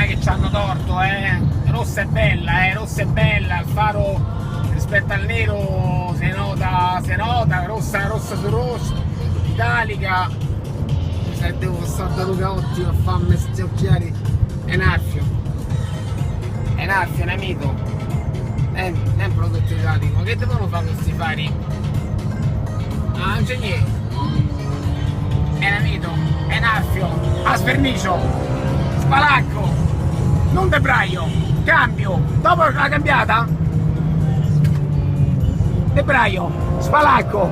che c'hanno torto, rossa è bella, il faro rispetto al nero si nota, rossa su rosso, italica. Se devo passare da Luca Ottimo a farmi questi occhiali, è un arfio, un amico, è un prodotto italico. Che devono fare questi fari? Ah, ingegnere, è un amico, è un arfio, a svernicio, spalacco, non debraio, cambio, dopo la cambiata, debraio, spalacco,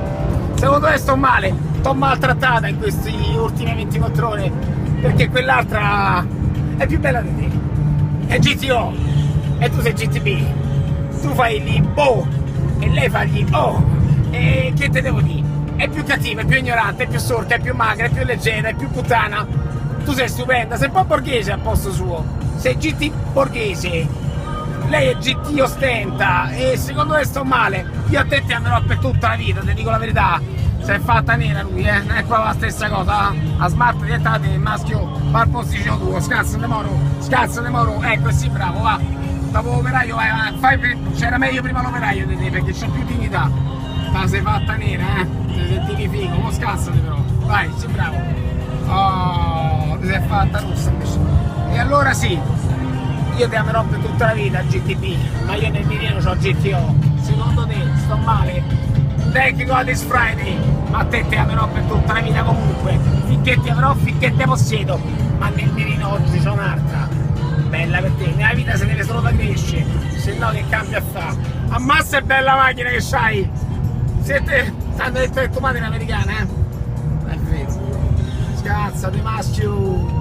secondo te sto male? T'ho maltrattata in queste ultime 24 ore perché quell'altra è più bella di te, è GTO e tu sei GTB, tu fai gli boh e lei fa gli oh, e che te devo dire? È più cattiva, è più ignorante, è più sorda, è più magra, è più leggera, è più puttana. Tu sei stupenda, sei un po' borghese al posto suo, sei GT borghese, lei è GT ostenta e secondo me sto male. Io a te ti andrò per tutta la vita, ti dico la verità. Si è fatta nera lui, è qua la stessa cosa, a smart diventate il maschio al posticino tuo, scazzo di moro, ecco sì bravo, va, dopo l'operaio c'era meglio prima l'operaio di te perché c'ho più dignità, ma sei fatta nera, ti sentivi figo, mo scazzati però, vai, sì bravo, oh, ti sei fatta rossa invece, e allora sì, io ti amerò per tutta la vita GTB, ma io nel mirino c'ho GTO, secondo te sto male? Thank God it's Friday, ma a te ti amerò per tutta la vita comunque, finché ti avrò, finché te possiedo, ma nel mirino oggi c'ho un'altra, bella per te, nella vita se deve solo da crescere, se no che cambia a fa, ammazza è bella macchina che c'hai, siete, hanno detto che tua madre è americana, è vero, scazzate maschio.